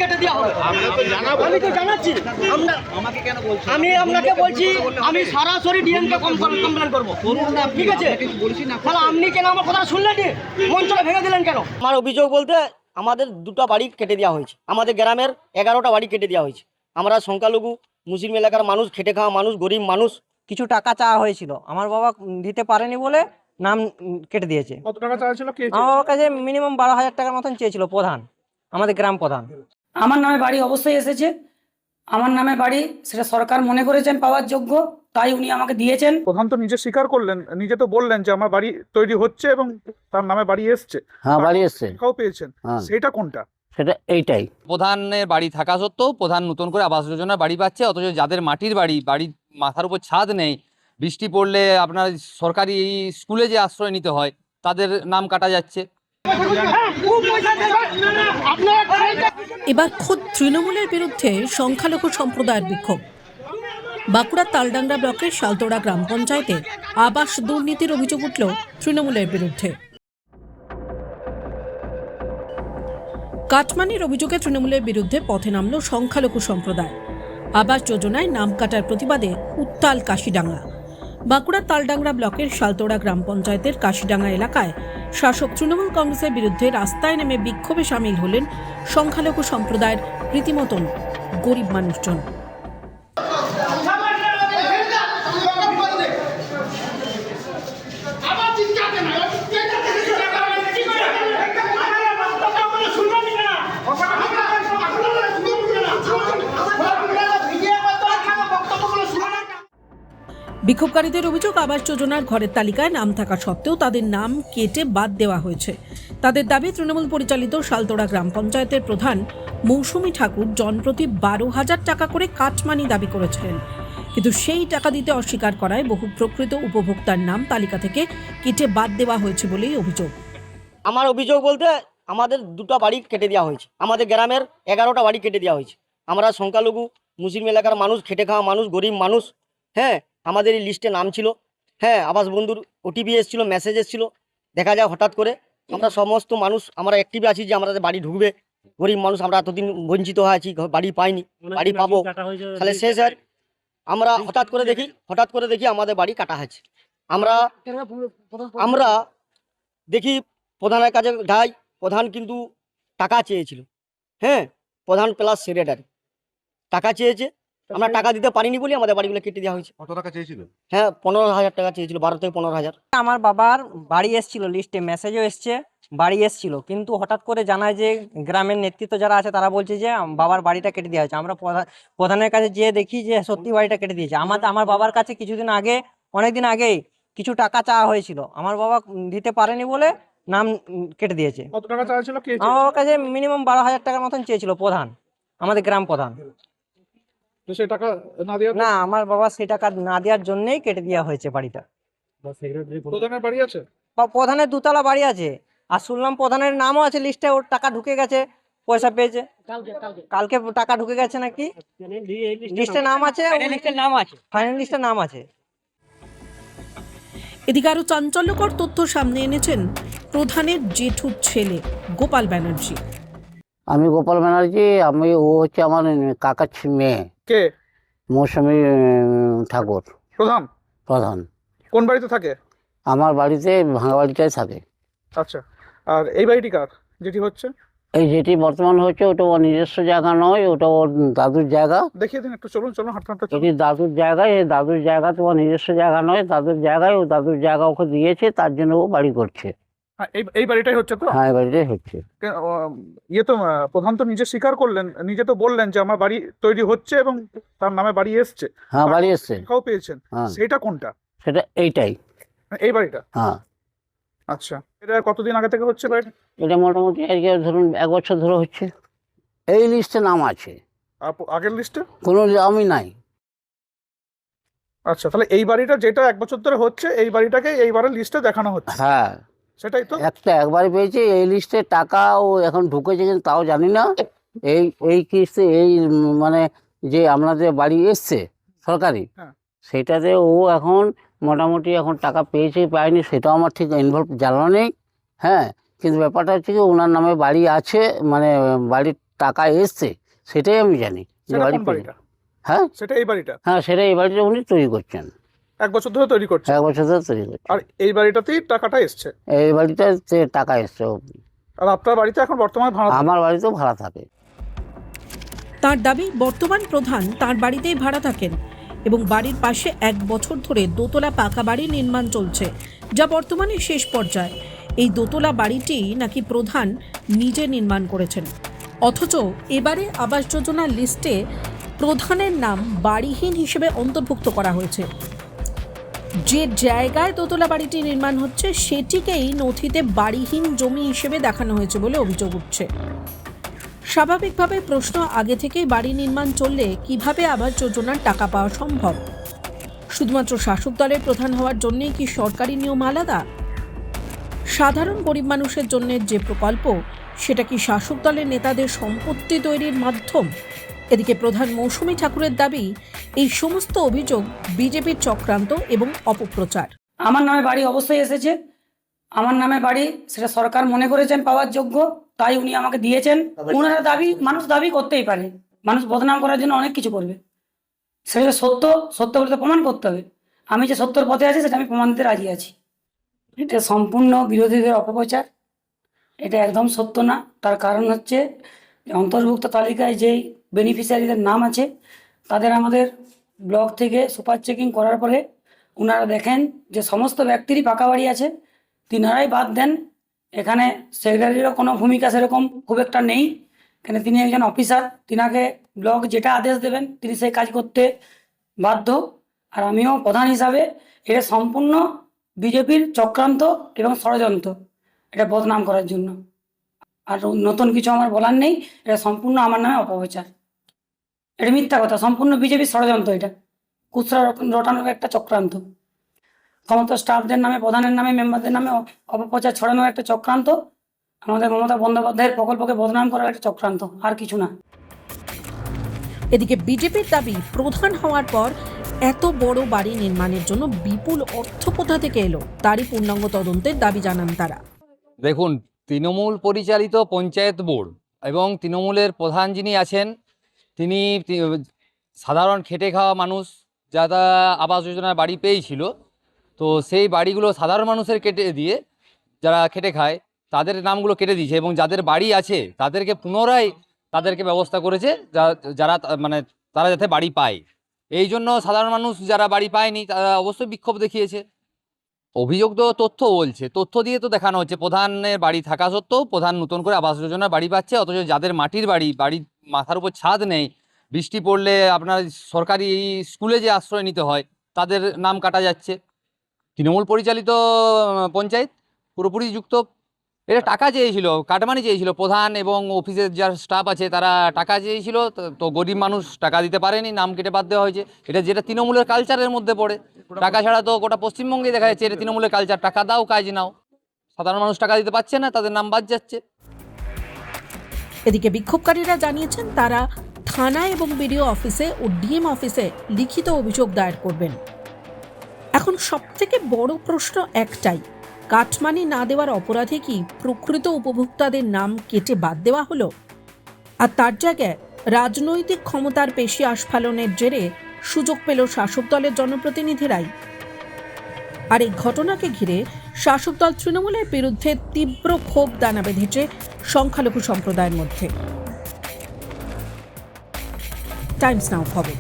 কেটে দেওয়া হবে। আমি তো জানাচ্ছি, আমি আপনাকে বলছি আমি সরাসরি ডিএমকে কমপ্লেন করবো, ঠিক আছে? তাহলে আপনি কেন আমার কথা শুনলেন? মঞ্চটা ভেঙে দিলেন কেন? আমার অভিযোগ বলতে আমাদের দুটো বাড়ি কেটে দেওয়া হয়েছে, আমাদের গ্রামের 11টা বাড়ি কেটে দেওয়া হয়েছে। আমরা সংখ্যালঘু মুসলিম এলাকার মানুষ, খেটে খাওয়া মানুষ, গরিব মানুষ। কিছু টাকা চাওয়া হয়েছিল, আমার বাবা দিতে পারেনি বলে নাম কেটে দিয়েছে। কত টাকা চাইছিল? কে আমার বাবার কাছে মিনিমাম 12,000 টাকার মতন চেয়েছিল প্রধান, আমাদের গ্রাম প্রধান। আমার নামে বাড়ি অবশ্যই এসেছে, আমার নামে বাড়ি, সেটা সরকার মনে করেছেন পাওয়ার যোগ্য, তাই উনি আমাকে দিয়েছেন। প্রধান তো নিজে স্বীকার করলেন, নিজে তো বললেন যে আমার বাড়ি তৈরি হচ্ছে এবং তার নামে বাড়ি এসছে। হ্যাঁ, বাড়ি এসছে, টাকাও পেয়েছেন, হ্যাঁ। সেটা কোনটা? সেটা এইটাই। প্রধানের বাড়ি থাকা সত্ত্বেও প্রধান নতুন করে আবাস যোজনার বাড়ি পাচ্ছে, অথচ যাদের মাটির বাড়ির মাথার উপর ছাদ নেই, বৃষ্টি পড়লে আপনার সরকারি স্কুলে যে আশ্রয় নিতে হয় তাদের নাম কাটা যাচ্ছে। এবার খোদ তৃণমূলের বিরুদ্ধে সংখ্যালঘু সম্প্রদায়ের বিক্ষোভ। বাঁকুড়ার তালডাংরা ব্লকের শালতোড়া গ্রাম পঞ্চায়েতে আবাস দুর্নীতির অভিযোগ উঠল তৃণমূলের বিরুদ্ধে। কাটমানির অভিযোগে তৃণমূলের বিরুদ্ধে পথে নামল সংখ্যালঘু সম্প্রদায়। আবাস যোজনায় নাম কাটার প্রতিবাদে উত্তাল কাশিডাঙ্গা। বাঁকুড়ার তালডাংরা ব্লকের শালতোড়া গ্রাম পঞ্চায়েতের কাশিডাঙ্গা এলাকায় শাসক তৃণমূল কংগ্রেসের বিরুদ্ধে রাস্তায় নেমে বিক্ষোভে সামিল হলেন সংখ্যালঘু সম্প্রদায়ের রীতিমতন গরিব মানুষজন। বিক্ষোভকারীদের অভিযোগ, আবাস যোজনার ঘরের তালিকায় নাম থাকা সত্ত্বেও তাদের নাম কেটে বাদ দেওয়া হয়েছে। তাদের দাবি, তৃণমূল পরিচালিত শালতোড়া গ্রাম পঞ্চায়েতের প্রধান মৌসুমী ঠাকুর জনপ্রতি 12,000 টাকা করে কাটমানি দাবি করেছিলেন, কিন্তু সেই টাকা দিতে অস্বীকার করায় বহু প্রকৃত উপভোক্তার নাম তালিকা থেকে কেটে বাদ দেওয়া হয়েছে বলেই অভিযোগ। আমার অভিযোগ বলতে আমাদের দুটো বাড়ি কেটে দেওয়া হয়েছে, আমাদের গ্রামের 11টা বাড়ি কেটে দেওয়া হয়েছে। আমরা সংখ্যালঘু মুসলিম এলাকার মানুষ, খেটে খাওয়া মানুষ, গরিব মানুষ। হ্যাঁ, আমাদের এই লিস্টে নাম ছিল। হ্যাঁ, আবাস বন্ধুর ওটিপি এসেছিলো, মেসেজ এসেছিলো। দেখা যায় হঠাৎ করে আমরা সমস্ত মানুষ আমরা অ্যাক্টিভ আছি যে আমাদের বাড়ি ঢুকবে। গরিব মানুষ আমরা এতদিন বঞ্চিত হয়ে আছি, বাড়ি পাইনি, বাড়ি পাবো। তাহলে সে স্যার আমরা হঠাৎ করে দেখি আমাদের বাড়ি কাটা হয়েছে। আমরা দেখি প্রধানের কাছে যাই, প্রধান কিন্তু টাকা চেয়েছিল। হ্যাঁ, প্রধান প্লাস সেক্রেটারি টাকা চেয়েছে, আমরা টাকা দিতে পারিনি বলে আমাদের বাড়িগুলো কেটে দেওয়া হয়েছে। কত টাকা চেয়েছিল? হ্যাঁ, 15,000 টাকা চেয়েছিল, 12 থেকে 15,000। আমার বাবার বাড়ি এসেছিল, লিস্টে মেসেজও এসছে, বাড়ি এসেছিল, কিন্তু হঠাৎ করে জানায় যে গ্রামের নেতৃত্ব যারা আছে তারা বলছে যে বাবার বাড়িটা কেটে দেওয়া হয়েছে। আমরা প্রধানের কাছে যেয়ে দেখি যে সত্যি বাড়িটা কেটে দিয়েছে। আমার বাবার কাছে কিছুদিন আগে, অনেকদিন আগেই কিছু টাকা চাওয়া হয়েছিল, আমার বাবা দিতে পারেনি বলে নাম কেটে দিয়েছে। কত টাকা চাইছিল? কে আমার বাবার কাছে মিনিমাম 12,000 টাকার মতন চেয়েছিল প্রধান, আমাদের গ্রাম প্রধান। তো সেই টাকা না দেওয়ার না, আমার বাবা সেই টাকা না দেওয়ার জন্যই কেটে দেওয়া হয়েছে বাড়িটা। প্রধানের বাড়ি আছে? প্রধানের দুতলা বাড়ি আছে, আর শুনলাম প্রধানের নামও আছে লিস্টে, ওর টাকা ঢুকে গেছে, পয়সা পেয়েছে কালকে টাকা ঢুকে গেছে নাকি, লিস্টে নাম আছে, ফাইনাল লিস্টে নাম আছে। এদিকে আরো চাঞ্চল্যকর তথ্য সামনে এনেছেন প্রধানের জেঠুর ছেলে গোপাল ব্যানার্জি। আমি গোপাল ব্যানার্জি, ও হচ্ছে আমার কাকার মেয়ে। কে? মৌসুমী ঠাকুর প্রধান। কোন বাড়িতে থাকে? আমার বাড়িতে ভাঙা বাড়িটাই থাকে। আচ্ছা, আর এই বাড়িটি কার যেটি হচ্ছে? এই যেটি বর্তমান হচ্ছে ওটা ওর নিজস্ব জায়গা নয়, ওটা ওর দাদুর জায়গা। দেখিয়ে দিন একটু, চলুন হাঁটতে। এটি দাদুর জায়গায়, এই দাদুর জায়গা তো ওর নিজস্ব জায়গা নয়, দাদুর জায়গায়, ও দাদুর জায়গা ওকে দিয়েছে, তার জন্য ও বাড়ি করছে। হ্যাঁ, এই বাড়িটাই হচ্ছে তো? হ্যাঁ, এই বাড়িটাই হচ্ছে। ইয়ে তো প্রধান তো নিজে স্বীকার করলেন, নিজে তো বললেন যে আমার বাড়ি তৈরি হচ্ছে এবং তার নামে বাড়ি এসছে। হ্যাঁ, বাড়ি এসছে, টাকাও পেয়েছেন, হ্যাঁ। সেটা কোনটা? সেটা এইটাই, এই বাড়িটা? হ্যাঁ। আচ্ছা, এটা কতদিন আগে থেকে হচ্ছে বাড়িটা? এটা মোটামুটি আজকে ধরুন 1 বছর ধরে হচ্ছে। এই লিস্টে নাম আছে, আগের লিস্টে কোনো নামই নাই। আচ্ছা, তাহলে এই বাড়িটা যেটা 1 বছর ধরে হচ্ছে, এই বাড়িটাকে এইবারের লিস্টে দেখানো হচ্ছে। হ্যাঁ, সেটাই তো? একবারই পেয়েছি, এই লিস্টে টাকা ও এখন ঢুকেছে কিনা তাও জানি না। এই কিস্তি, এই মানে যে আপনাদের বাড়ি এসছে সরকারি, হ্যাঁ। সেটাতে ও এখন মোটামুটি এখন টাকা পেয়েছে পায়নি সেটাও আমার ঠিক জানা নেই। হ্যাঁ, কিন্তু ব্যাপারটা হচ্ছে কি ওনার নামে বাড়ি আছে, মানে বাড়ির টাকা এসছে সেটাই আমি জানি যে সেটা বাড়ি কোন বাড়িটা? হ্যাঁ সেটা এই বাড়িটা হ্যাঁ সেটা এই বাড়িটা উনি তৈরি করছেন, 1 বছর ধরে তৈরি করছে, 1 বছর ধরে তৈরি করছেন। আর এই বাড়িটাতেই টাকাটা এসছে, এই বাড়িটাতে টাকা এসছে। আর আপনার বাড়িতে এখন বর্তমানে ভাড়া থাকে? আমার বাড়িতেও ভাড়া থাকে। তার দাবি বর্তমান প্রধান তার বাড়িতেই ভাড়া থাকেন এবং বাড়ির পাশে 1 বছর ধরে দোতলা পাকা বাড়ি নির্মাণ চলছে, যা বর্তমানে শেষ পর্যায়ে। এই দোতলা বাড়িটি নাকি প্রধান নিজে নির্মাণ করেছেন, অথচ এবারে আবাস যোজনার লিস্টে প্রধানের নাম বাড়িহীন হিসেবে অন্তর্ভুক্ত করা হয়েছে। যে জায়গায় দোতলা বাড়িটি নির্মাণ হচ্ছে সেটিকেই নথিতে বাড়িহীন জমি হিসেবে দেখানো হয়েছে বলে অভিযোগ উঠছে। স্বাভাবিকভাবে প্রশ্ন আগে থেকেই বাড়ি নির্মাণ চললে কিভাবে আবাস যোজনার টাকা পাওয়া সম্ভব? শুধুমাত্র শাসক দলের প্রধান হওয়ার জন্যই কি সরকারি নিয়ম আলাদা? সাধারণ গরিব মানুষের জন্য যে প্রকল্প, সেটা কি শাসক দলের নেতাদের সম্পত্তি তৈরির মাধ্যম? এদিকে প্রধান মৌসুমী ঠাকুরের দাবি, এই সমস্ত অভিযোগ বিজেপির চক্রান্ত এবং অপপ্রচার। আমার নামে বাড়ি অবশ্যই এসেছে, আমার নামে বাড়ি সেটা সরকার মনে করেছেন পাওয়ার যোগ্য, তাই উনি আমাকে দিয়েছেন। ওনারা দাবি, মানুষ দাবি করতেই পারে, মানুষ বদনাম করার জন্য অনেক কিছু করবে, সেটা সত্য সত্য বলে তো প্রমাণ করতে হবে। আমি যে সত্যর পথে আছি সেটা আমি প্রমাণ দিতে রাজি আছি। এটা সম্পূর্ণ বিরোধীদের অপপ্রচার, এটা একদম সত্য না। তার কারণ হচ্ছে অন্তর্ভুক্ত তালিকায় যেই বেনিফিশিয়ারিদের নাম আছে তাদের আমাদের ব্লক থেকে সুপার চেকিং করার পরে ওনারা দেখেন যে সমস্ত ব্যক্তিরই পাকা বাড়ি আছে, তিনারাই বাদ দেন। এখানে সেক্রেটারিরও কোনো ভূমিকা সেরকম খুব একটা নেই, এখানে তিনি একজন অফিসার, তিনাকে ব্লক যেটা আদেশ দেবেন তিনি সেই কাজ করতে বাধ্য। আর আমিও প্রধান হিসাবে এটা সম্পূর্ণ বিজেপির চক্রান্ত এবং ষড়যন্ত্র, এটা বদনাম করার জন্য। আর নতুন কিছু আমার বলার নেই, এটা সম্পূর্ণ আমার নামে অপপ্রচার, এটা মিথ্যা কথা, সম্পূর্ণ বিজেপির ষড়যন্ত্র, এটা কুৎসা রটানোর একটা চক্রান্ত, সমস্ত স্টাফদের নামে, প্রধানের নামে, মেম্বারদের নামে অপপ্রচার ছড়ানোর একটা চক্রান্ত, আমাদের মমতা বন্দ্যোপাধ্যায়ের প্রকল্পকে বদনাম করার একটা চক্রান্ত, আর কিছু না। এদিকে বিজেপির দাবি, প্রধান হওয়ার পর এত বড় বাড়ি নির্মাণের জন্য বিপুল অর্থ কোথা থেকে এলো, তারই পূর্ণাঙ্গ তদন্তের দাবি জানান তারা। দেখুন, তৃণমূল পরিচালিত পঞ্চায়েত বোর্ড এবং তৃণমূলের প্রধান যিনি আছেন তিনি সাধারণ খেটে খাওয়া মানুষ যারা আবাস যোজনার বাড়ি পেয়েছিল, তো সেই বাড়িগুলো সাধারণ মানুষের কেটে দিয়ে যারা খেটে খায় তাদের নামগুলো কেটে দিয়েছে এবং যাদের বাড়ি আছে তাদেরকে পুনরায় তাদেরকে ব্যবস্থা করেছে যারা মানে তারা যাতে বাড়ি পায়। এই জন্য সাধারণ মানুষ যারা বাড়ি পায়নি তারা অবশ্যই বিক্ষোভ দেখিয়েছে। অভিযোগ তো তথ্য বলছে, তথ্য দিয়ে তো দেখানো হচ্ছে প্রধানের বাড়ি থাকা সত্ত্বেও প্রধান নতুন করে আবাস যোজনার বাড়ি পাচ্ছে, অথচ যাদের মাটির বাড়ি, বাড়ির মাথার উপর ছাদ নেই, বৃষ্টি পড়লে আপনার সরকারি স্কুলে যে আশ্রয় নিতে হয় তাদের নাম কাটা যাচ্ছে। তৃণমূল পরিচালিত পঞ্চায়েত পুরোপুরি যুক্ত, এটা টাকা চেয়েছিল, কাটমানি চেয়েছিল, প্রধান এবং অফিসের যার স্টাফ আছে তারা টাকা চেয়েছিল, তো গরিব মানুষ টাকা দিতে পারেনি, নাম কেটে বাদ দেওয়া হয়েছে। এটা যেটা তৃণমূলের কালচারের মধ্যে পড়ে, টাকা ছাড়া তো গোটা পশ্চিমবঙ্গে দেখা যাচ্ছে এটা তৃণমূলের কালচার, টাকা দাও কাজ নাও। সাধারণ মানুষ টাকা দিতে পারছে না, তাদের নাম বাদ যাচ্ছে। এদিকে বিক্ষোভকারীরা জানিয়েছেন তারা থানা এবং বিডিও অফিসে ও ডিএম অফিসে লিখিত অভিযোগ দায়ের করবেন। এখন সবথেকে বড় প্রশ্ন একটাই, কাটমানি না দেওয়ার অপরাধে কি প্রকৃত উপভোক্তাদের নাম কেটে বাদ দেওয়া হলো? আর তার জায়গায় রাজনৈতিক ক্ষমতার পেশি আস্ফালনের জেরে সুযোগ পেল শাসক দলের জনপ্রতিনিধিরাই। আর এই ঘটনাকে ঘিরে শাসক দল তৃণমূলের বিরুদ্ধে তীব্র ক্ষোভ দানা বেঁধেছে সংখ্যালঘু সম্প্রদায়ের মধ্যে। টাইমস নাও খবর।